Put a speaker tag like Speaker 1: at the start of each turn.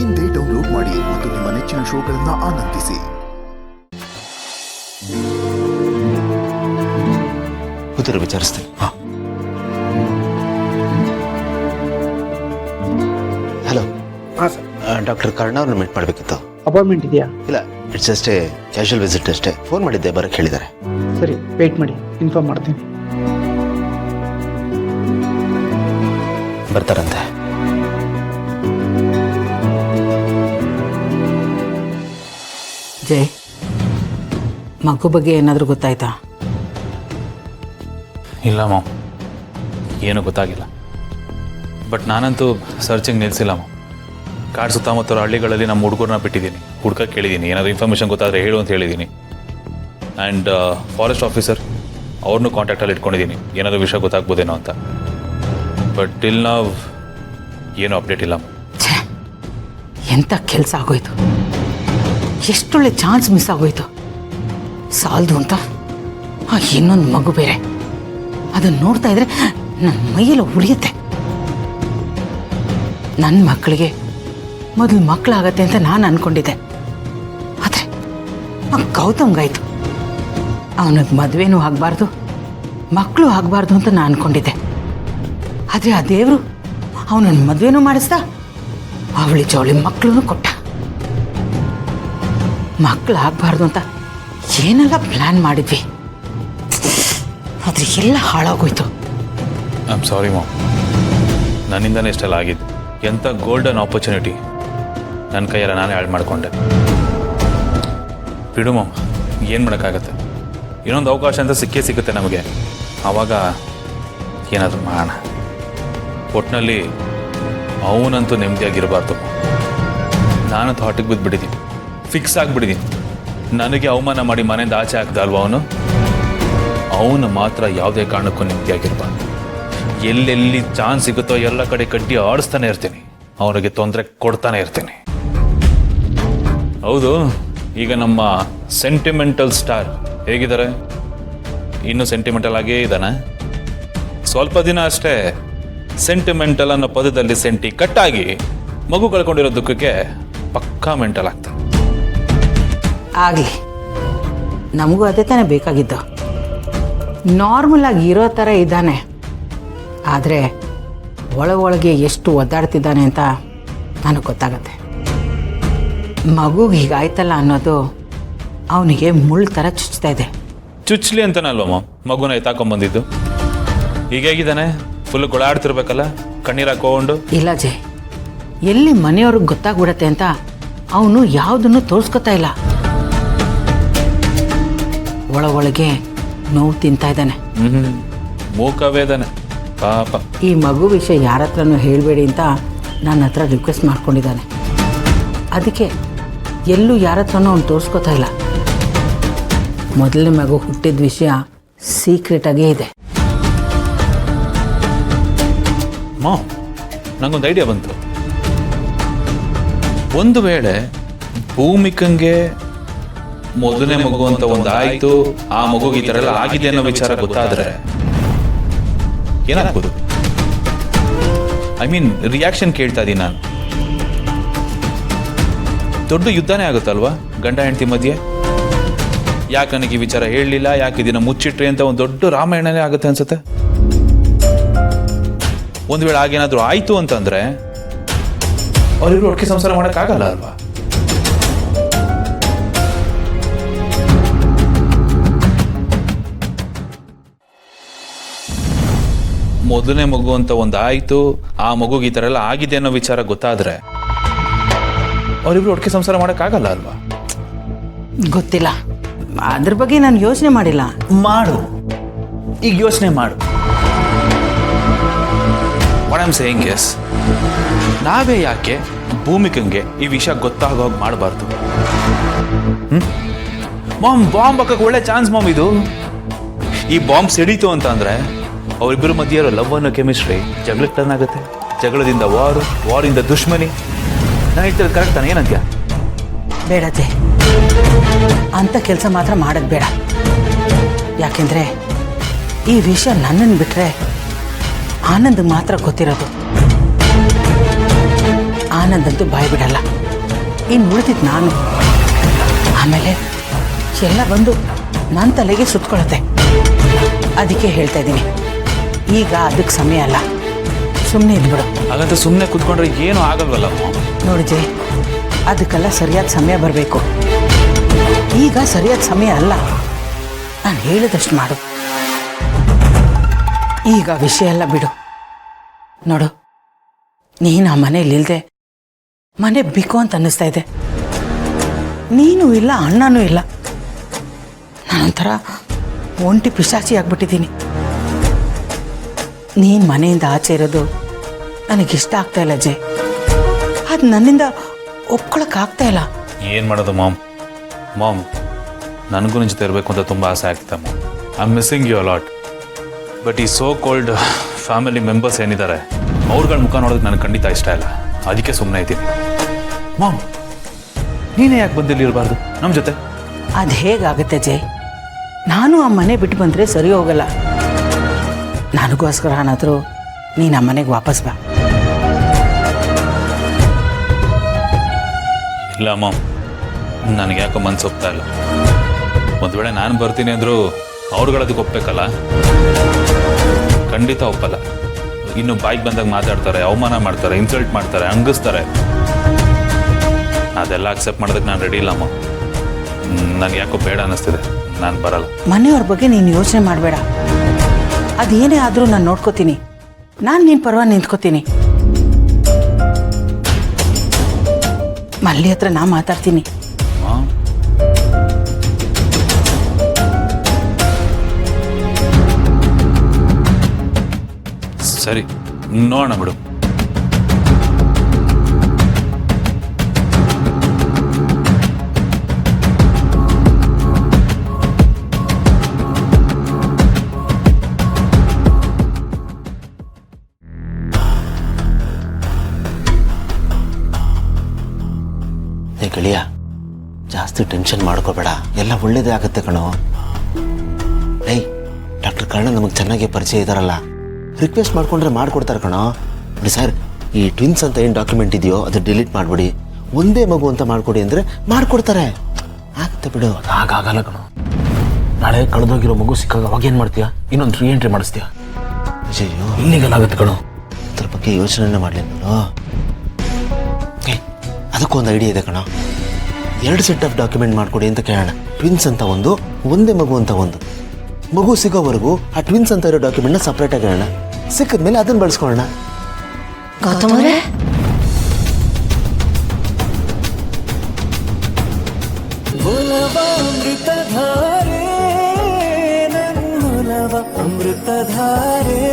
Speaker 1: ಇಂದೇ ಡೌನ್ಲೋಡ್ ಮಾಡಿ ಮತ್ತು ನಿಮ್ಮ ನೆಚ್ಚಿನ ಶೋಗಳನ್ನು ಆನಂದಿಸಿ.
Speaker 2: ಕೂತಿರು, ವಿಚಾರಿಸ್ತೀನಿ. ಹಲೋ.
Speaker 3: ಹಾಂ ಸರ್.
Speaker 2: ಡಾಕ್ಟರ್ ಕರ್ಣ ಅವ್ರನ್ನ ಮೀಟ್ ಮಾಡಬೇಕಿತ್ತು.
Speaker 3: ಅಪಾಯಿಂಟ್ಮೆಂಟ್ ಇದೆಯಾ?
Speaker 2: ಇಲ್ಲ, ಇಟ್ಸ್ ಅಷ್ಟೇ ಕ್ಯಾಶುವಲ್ ವಿಸಿಟ್ ಅಷ್ಟೇ. ಫೋನ್ ಮಾಡಿದ್ದೆ, ಬರಕ್ಕೆ ಹೇಳಿದ್ದಾರೆ.
Speaker 3: ಸರಿ, ವೆಯ್ಟ್ ಮಾಡಿ, ಇನ್ಫಾರ್ಮ್ ಮಾಡ್ತೀನಿ.
Speaker 2: ಬರ್ತಾರಂತೆ.
Speaker 4: ಜೈ, ಮಗು ಬಗ್ಗೆ ಏನಾದರೂ ಗೊತ್ತಾಯ್ತಾ?
Speaker 5: ಇಲ್ಲ ಮಾಮ್, ಏನೂ ಗೊತ್ತಾಗಿಲ್ಲ. ಬಟ್ ನಾನಂತೂ ಸರ್ಚಿಂಗ್ ನಿಲ್ಲಿಸಿಲ್ಲ ಮಾಮ್. ಕಾಡು ಸುತ್ತಮುತ್ತ ಹಳ್ಳಿಗಳಲ್ಲಿ ನಮ್ಮ ಹುಡುಗರನ್ನ ಬಿಟ್ಟಿದ್ದೀನಿ, ಹುಡ್ಕಕ್ಕೆ ಕೇಳಿದ್ದೀನಿ. ಏನಾದರೂ ಇನ್ಫಾರ್ಮೇಷನ್ ಗೊತ್ತಾದರೆ ಹೇಳು ಅಂತ ಹೇಳಿದ್ದೀನಿ. ಆ್ಯಂಡ್ ಫಾರೆಸ್ಟ್ ಆಫೀಸರ್ ಅವ್ರನ್ನೂ ಕಾಂಟ್ಯಾಕ್ಟಲ್ಲಿ ಇಟ್ಕೊಂಡಿದ್ದೀನಿ, ಏನಾದರೂ ವಿಷಯ ಗೊತ್ತಾಗ್ಬೋದೇನೋ ಅಂತ. ಬಟ್ ಟಿಲ್ ನಾವು ಏನೂ ಅಪ್ಡೇಟ್ ಇಲ್ಲ.
Speaker 4: ಎಂಥ ಕೆಲಸ ಆಗೋಯ್ತು, ಎಷ್ಟೊಳ್ಳೆ ಚಾನ್ಸ್ ಮಿಸ್ ಆಗೋಯ್ತು. ಸಾಲದು ಅಂತ ಇನ್ನೊಂದು ಮಗು ಬೇರೆ. ಅದನ್ನು ನೋಡ್ತಾ ಇದ್ರೆ ನನ್ನ ಮೈಯೆಲ್ಲ ಉರಿಯುತ್ತೆ. ನನ್ನ ಮಕ್ಕಳಿಗೆ ಮೊದಲು ಮಕ್ಕಳಾಗತ್ತೆ ಅಂತ ನಾನು ಅಂದ್ಕೊಂಡಿದ್ದೆ. ಆದರೆ ಆ ಗೌತಮ್ಗಾಯ್ತು. ಅವನಿಗೆ ಮದುವೆನೂ ಆಗಬಾರ್ದು, ಮಕ್ಕಳು ಆಗಬಾರ್ದು ಅಂತ ನಾನು ಅಂದ್ಕೊಂಡಿದ್ದೆ. ಆದರೆ ಆ ದೇವರು ಅವನನ್ನು ಮದುವೆನೂ ಮಾಡಿಸ್ದ, ಅವಳಿ ಜವಳಿ ಮಕ್ಕಳೂ ಕೊಟ್ಟ. ಮಕ್ಕಳು ಆಗಬಾರ್ದು ಅಂತ ಏನೆಲ್ಲ ಪ್ಲ್ಯಾನ್ ಮಾಡಿದ್ವಿ, ಆದರೆ ಎಲ್ಲ ಹಾಳಾಗೋಯ್ತು.
Speaker 5: ಐ ಆಮ್ ಸಾರಿ ಮಾಮ್, ನನ್ನಿಂದನೇ ಇಷ್ಟೆಲ್ಲ ಆಗಿದ್ದು. ಎಂಥ ಗೋಲ್ಡನ್ ಆಪರ್ಚುನಿಟಿ ನನ್ನ ಕೈಯೆಲ್ಲ ನಾನೇ ಹಾಳು ಮಾಡಿಕೊಂಡೆ. ಬಿಡು ಮಾಮ್, ಏನು ಮಾಡೋಕ್ಕಾಗತ್ತೆ. ಇನ್ನೊಂದು ಅವಕಾಶ ಅಂತ ಸಿಕ್ಕೇ ನಮಗೆ. ಆವಾಗ ಏನಾದರೂ ಮಾಡೋಣ. ಒಟ್ಟಿನಲ್ಲಿ ಅವನಂತೂ ನೆಮ್ಮದಿಯಾಗಿರಬಾರ್ದು. ನಾನು ಥಾಟಿಗೆ ಬಿದ್ದುಬಿಟ್ಟಿದ್ದೀನಿ, ಫಿಕ್ಸ್ ಆಗಿಬಿಟ್ಟಿದ್ದೀನಿ. ನನಗೆ ಅವಮಾನ ಮಾಡಿ ಮನೆಯಿಂದ ಆಚೆ ಹಾಕ್ದ ಅಲ್ವ ಅವನು ಮಾತ್ರ ಯಾವುದೇ ಕಾರಣಕ್ಕೂ ನೆಮ್ಮದಿಯಾಗಿರಬಾರ್ದು. ಎಲ್ಲೆಲ್ಲಿ ಚಾನ್ಸ್ ಸಿಗುತ್ತೋ ಎಲ್ಲ ಕಡೆ ಕಡ್ಡಿ ಆಡಿಸ್ತಾನೆ ಇರ್ತೀನಿ, ಅವನಿಗೆ ತೊಂದರೆ ಕೊಡ್ತಾನೆ ಇರ್ತೀನಿ. ಹೌದು, ಈಗ ನಮ್ಮ ಸೆಂಟಿಮೆಂಟಲ್ ಸ್ಟಾರ್ ಹೇಗಿದ್ದಾರೆ? ಇನ್ನೂ ಸೆಂಟಿಮೆಂಟಲ್ ಆಗೇ ಇದ್ದಾನೆ. ಸ್ವಲ್ಪ ದಿನ ಅಷ್ಟೇ ಸೆಂಟಿಮೆಂಟಲ್ ಅನ್ನೋ ಪದದಲ್ಲಿ ಸೆಂಟಿ ಕಟ್ಟಾಗಿ ಮಗು ಕಳ್ಕೊಂಡಿರೋ ದುಃಖಕ್ಕೆ ಪಕ್ಕಾ ಮೆಂಟಲ್ ಆಗ್ತಾನೆ.
Speaker 4: ಆಗಲಿ, ನಮಗೂ ಅದೇ ತಾನೇ ಬೇಕಾಗಿದ್ದು. ನಾರ್ಮಲ್ ಆಗಿ ಇರೋ ಥರ ಇದ್ದಾನೆ, ಆದರೆ ಒಳಗೆ ಎಷ್ಟು ಒದ್ದಾಡ್ತಿದ್ದಾನೆ ಅಂತ ನನಗೆ ಗೊತ್ತಾಗತ್ತೆ. ಮಗುಗೆ ಹೀಗಾಯ್ತಲ್ಲ ಅನ್ನೋದು ಅವನಿಗೆ ಮುಳ್ಳು ಥರ ಚುಚ್ತಾ ಇದೆ.
Speaker 5: ಚುಚ್ಚಲಿ ಅಂತಾನೆ ಅಲ್ವಮ್ಮ ಮಗುನ ಎತ್ತಾಕೊಂಡ್ಬಂದಿದ್ದು. ಈಗ ಹೇಗಿದ್ದಾನೆ? ಫುಲ್ ಗೊಳಾಡ್ತಿರ್ಬೇಕಲ್ಲ, ಕಣ್ಣೀರು ಹಾಕೊಂಡು.
Speaker 4: ಇಲ್ಲ ಜೈ, ಎಲ್ಲಿ ಮನೆಯವ್ರಿಗೆ ಗೊತ್ತಾಗ್ಬಿಡತ್ತೆ ಅಂತ ಅವನು ಯಾವುದನ್ನು ತೋರಿಸ್ಕೊತಾ ಇಲ್ಲ. ಒಳಗೆ ನೋವು ತಿಂತಾ ಇದ್ದಾನೆ.
Speaker 5: ಮೂಕವೇದನೆ ಪಾಪ.
Speaker 4: ಈ ಮಗು ವಿಷಯ ಯಾರ ಹತ್ರನೂ ಹೇಳಬೇಡಿ ಅಂತ ನನ್ನ ಹತ್ರ ರಿಕ್ವೆಸ್ಟ್ ಮಾಡ್ಕೊಂಡಿದ್ದಾನೆ. ಅದಕ್ಕೆ ಎಲ್ಲೂ ಯಾರ ಹತ್ರನೂ ಅವ್ನು ತೋರಿಸ್ಕೊತಾ ಇಲ್ಲ. ಮೊದಲನೇ ಮಗು ಹುಟ್ಟಿದ ವಿಷಯ ಸೀಕ್ರೆಟಾಗೇ ಇದೆ.
Speaker 5: ಮಾಮ್, ನಂಗೊಂದು ಐಡಿಯಾ ಬಂತು. ಒಂದು ವೇಳೆ ಭೂಮಿಕಂಗೆ ಮೊದಲನೇ ಮಗು ಅಂತ ಒಂದು ಆಯ್ತು, ಆ ಮಗುಗೆ ಈ ಥರ ಎಲ್ಲ ಆಗಿದೆ ಅನ್ನೋ ವಿಚಾರ ಗೊತ್ತಾದ್ರೆ ಏನಾಗ್ಬೋದು? ಐ ಮೀನ್ ರಿಯಾಕ್ಷನ್ ಕೇಳ್ತಾ ಇದ್ದೀನಿ ನಾನು. ದೊಡ್ಡ ಯುದ್ಧನೇ ಆಗುತ್ತಲ್ವಾ ಗಂಡ ಹೆಂಡತಿ ಮಧ್ಯೆ. ಯಾಕೆ ನನಗೆ ಈ ವಿಚಾರ ಹೇಳಲಿಲ್ಲ, ಯಾಕೆ ಇದನ್ನ ಮುಚ್ಚಿಟ್ರಿ ಅಂತ ಒಂದು ದೊಡ್ಡ ರಾಮಾಯಣನೇ ಆಗುತ್ತೆ ಅನ್ಸುತ್ತೆ. ಒಂದು ವೇಳೆ ಆಗೇನಾದ್ರೂ ಆಯ್ತು ಅಂತಂದ್ರೆ ಅವರಿಬ್ರು ಒಟ್ಟಿಗೆ ಸಂಸಾರ ಮಾಡೋಕ್ಕಾಗಲ್ಲ ಅಲ್ವಾ? ಮೊದಲನೇ ಮಗು ಅಂತ ಒಂದು ಆಯ್ತು, ಆ ಮಗುಗೆ ಈ ಥರ ಎಲ್ಲ ಆಗಿದೆ ಅನ್ನೋ ವಿಚಾರ ಗೊತ್ತಾದ್ರೆ ಅವರಿಬ್ರು ಒಟ್ಟಿಗೆ ಸಂಸಾರ ಮಾಡೋಕ್ಕಾಗಲ್ಲ ಅಲ್ವಾ?
Speaker 4: ಗೊತ್ತಿಲ್ಲ, ಅದ್ರ ಬಗ್ಗೆ ನಾನು ಯೋಚನೆ ಮಾಡಿಲ್ಲ.
Speaker 5: ಮಾಡು, ಈಗ ಯೋಚನೆ ಮಾಡು. ವಾಟ್ ಐಮ್ ಸೇಯಿಂಗ್ ಇಸ್, ನಾವೇ ಯಾಕೆ ಭೂಮಿಕಂಗೆ ಈ ವಿಷಯ ಗೊತ್ತಾಗೋಗಿ ಮಾಡಬಾರ್ದು? ಮಾಮ್, ಬಾಂಬ್ ಹಾಕಕ್ಕೆ ಒಳ್ಳೆ ಚಾನ್ಸ್ ಮಾಮ್ ಇದು. ಈ ಬಾಂಬ್ ಸಿಡೀತು ಅಂತ ಅಂದ್ರೆ ಅವರಿಬ್ಬರ ಮಧ್ಯೆ ಇರೋ ಲವ್ ಅನ್ನೋ ಕೆಮಿಸ್ಟ್ರಿ ಜಗಳಕ್ಕೆ ಟರ್ನ್ ಆಗುತ್ತೆ. ಜಗಳದಿಂದ ವಾರಿಂದ ದುಶ್ಮನಿ. ನಾನು ಹೇಳ್ತಿರೋದು ಕರೆಕ್ಟ್ ತಾನೆ? ಏನಂತ್ಯ?
Speaker 4: ಬೇಡ ಜೈ, ಅಂಥ ಕೆಲಸ ಮಾತ್ರ ಮಾಡೋದು ಬೇಡ. ಯಾಕೆಂದರೆ ಈ ವಿಷಯ ನನ್ನನ್ನು ಬಿಟ್ಟರೆ ಆನಂದ್ ಮಾತ್ರ ಗೊತ್ತಿರೋದು. ಆನಂದಂತೂ ಬಾಯಿ ಬಿಡಲ್ಲ. ಇನ್ನು ಉಳಿದಿದ್ದು ನಾನು. ಆಮೇಲೆ ಎಲ್ಲ ಬಂದು ನನ್ನ ತಲೆಗೆ ಸುತ್ಕೊಳತ್ತೆ. ಅದಕ್ಕೆ ಹೇಳ್ತಾ ಇದ್ದೀನಿ, ಈಗ ಅದಕ್ಕೆ ಸಮಯ ಅಲ್ಲ, ಸುಮ್ಮನೆ ಇದ್ಬಿಡು.
Speaker 5: ಹಾಗಂತ ಸುಮ್ಮನೆ ಕೂತ್ಕೊಂಡ್ರೆ ಏನೂ ಆಗಲ್ವಲ್ಲ ಮಾಮ್.
Speaker 4: ನೋಡಿದ್ರಿ, ಅದಕ್ಕೆಲ್ಲ ಸರಿಯಾದ ಸಮಯ ಬರಬೇಕು. ಈಗ ಸರಿಯಾದ ಸಮಯ ಅಲ್ಲ. ನಾನು ಹೇಳಿದಷ್ಟು ಮಾಡು. ಈಗ ವಿಷಯ ಎಲ್ಲ ಬಿಡು. ನೋಡು, ನೀನು ಆ ಮನೇಲಿ ಇಲ್ಲದೆ ಮನೆ ಬೇಕು ಅಂತ ಅನ್ನಿಸ್ತಾ ಇದೆ. ನೀನು ಇಲ್ಲ, ಅಣ್ಣನೂ ಇಲ್ಲ. ನಾನೊಂಥರ ಒಂಟಿ ಪಿಶಾಚಿ ಆಗ್ಬಿಟ್ಟಿದ್ದೀನಿ. ನೀನು ಮನೆಯಿಂದ ಆಚೆ ಇರೋದು ನನಗಿಷ್ಟ ಆಗ್ತಾ ಇಲ್ಲ ಅಜಯ್. ಅದು ನನ್ನಿಂದ ಒಪ್ಕೊಳಕ್ಕಾಗ್ತಾ ಇಲ್ಲ.
Speaker 5: ಏನು ಮಾಡೋದು ಮಾಮ್? ಮಾಮ್, ನನಗೂ ನಿನ್ನ ಜೊತೆ ಇರಬೇಕು ಅಂತ ತುಂಬ ಆಸೆ ಆಗ್ತಾ mom. I am missing you a lot. But ಈ ಸೋ ಕೋಲ್ಡ್ ಫ್ಯಾಮಿಲಿ ಮೆಂಬರ್ಸ್ ಏನಿದ್ದಾರೆ ಅವ್ರಗಳ ಮುಖ ನೋಡೋದಕ್ಕೆ ನನಗೆ ಖಂಡಿತ ಇಷ್ಟ ಇಲ್ಲ. ಅದಕ್ಕೆ ಸುಮ್ಮನೆ ಇದ್ದೀನಿ. ಮಾಮ್, ನೀನೇ ಯಾಕೆ ಬಂದಿಲ್ಲಿ ಇರಬಾರ್ದು ನಮ್ಮ ಜೊತೆ?
Speaker 4: ಅದು ಹೇಗಾಗುತ್ತೆ ಅಜಯ್? ನಾನು ಆ ಮನೆ ಬಿಟ್ಟು ಬಂದರೆ ಸರಿ ಹೋಗಲ್ಲ. ನನಗೋಸ್ಕರ ಏನಾದರೂ ನೀನು ಆ ಮನೆಗೆ ವಾಪಸ್ ಬಾ.
Speaker 5: ಇಲ್ಲ ಮಾಮ್, ನನಗೆ ಯಾಕೋ ಮನ್ಸು ಒಪ್ತಾ ಇಲ್ಲ. ಒಂದು ವೇಳೆ ನಾನು ಬರ್ತೀನಿ ಅಂದರೂ ಅವ್ರುಗಳದಕ್ಕೆ ಒಪ್ಪಬೇಕಲ್ಲ. ಖಂಡಿತ ಒಪ್ಪಲ್ಲ. ಇನ್ನು ಬಾಯ್ಗೆ ಬಂದಾಗ ಮಾತಾಡ್ತಾರೆ, ಅವಮಾನ ಮಾಡ್ತಾರೆ, ಇನ್ಸಲ್ಟ್ ಮಾಡ್ತಾರೆ, ಹಂಗಿಸ್ತಾರೆ. ಅದೆಲ್ಲ ಅಕ್ಸೆಪ್ಟ್ ಮಾಡೋದಕ್ಕೆ ನಾನು ರೆಡಿ ಇಲ್ಲ ಅಮ್ಮ. ನನಗೆ ಯಾಕೋ ಬೇಡ ಅನ್ನಿಸ್ತಿದೆ, ನಾನು ಬರಲ್ಲ.
Speaker 4: ಮನೆಯವ್ರ ಬಗ್ಗೆ ನೀನು ಯೋಚನೆ ಮಾಡಬೇಡ. ಅದೇನೇ ಆದರೂ ನಾನು ನೋಡ್ಕೋತೀನಿ. ನಾನು ನಿನ್ನ ಪರವಾಗಿ ನಿಂತ್ಕೋತೀನಿ. ಮಲ್ಲಿ ಹತ್ರ ನಾ ಮಾತಾಡ್ತೀನಿ.
Speaker 5: ಹಾಂ, ಸರಿ, ನೋಡೋಣ ಬಿಡು.
Speaker 2: ಗೆಳೆಯ, ಜಾಸ್ತಿ ಟೆನ್ಷನ್ ಮಾಡ್ಕೋಬೇಡ, ಎಲ್ಲ ಒಳ್ಳೇದೇ ಆಗುತ್ತೆ ಕಣೋ. ಏಯ್, ಡಾಕ್ಟರ್ ಕರ್ಣ ನಮಗೆ ಚೆನ್ನಾಗಿ ಪರಿಚಯ ಇದ್ದಾರಲ್ಲ, ರಿಕ್ವೆಸ್ಟ್ ಮಾಡ್ಕೊಂಡ್ರೆ ಮಾಡ್ಕೊಡ್ತಾರೆ ಕಣೋ. ನೋಡಿ ಸರ್, ಈ ಟ್ವಿನ್ಸ್ ಅಂತ ಏನು ಡಾಕ್ಯುಮೆಂಟ್ ಇದೆಯೋ ಅದು ಡಿಲೀಟ್ ಮಾಡಿಬಿಡಿ, ಒಂದೇ ಮಗು ಅಂತ ಮಾಡ್ಕೊಡಿ ಅಂದರೆ ಮಾಡ್ಕೊಡ್ತಾರೆ. ಆಗುತ್ತೆ ಬಿಡು.
Speaker 6: ಹಾಗಾಗಲ್ಲ ಕಣೋ. ನಾಳೆ ಕಳೆದೋಗಿರೋ ಮಗು ಸಿಕ್ಕಾಗ ಅವಾಗ ಏನು ಮಾಡ್ತೀಯಾ? ಇನ್ನೊಂದು ರೀ ಎಂಟ್ರಿ ಮಾಡಿಸ್ತೀಯಾ?
Speaker 2: ಅಯ್ಯೋ,
Speaker 6: ಇಲ್ಲಿಗಲ್ ಆಗುತ್ತೆ ಕಣೋ.
Speaker 2: ಅದ್ರ ಬಗ್ಗೆ ಯೋಚನೆ ಮಾಡಲಿ ನಾನು. ಅದಕ್ಕೊಂದು ಐಡಿಯಾ ಇದೆ ಕಣ. 2 ಸೆಟ್ ಆಫ್ ಡಾಕ್ಯುಮೆಂಟ್ ಮಾಡ್ಕೊಡಿ ಅಂತ ಕೇಳೋಣ. ಟ್ವಿನ್ಸ್ ಅಂತ ಒಂದು, ಒಂದೇ ಮಗು ಅಂತ ಒಂದು. ಮಗು ಸಿಗೋವರೆಗೂ ಆ ಟ್ವಿನ್ಸ್ ಅಂತ ಇರೋ ಡಾಕ್ಯುಮೆಂಟ್ನ ಸಪ್ರೇಟಾಗಿ ಹೇಳೋಣ. ಸಿಕ್ಕಿದ್ಮೇಲೆ ಅದನ್ನು ಬಳಸ್ಕೊಳ್ಳೋಣ.
Speaker 7: ಗೌತಮರೇ,
Speaker 8: ಅಮೃತಧಾರೆ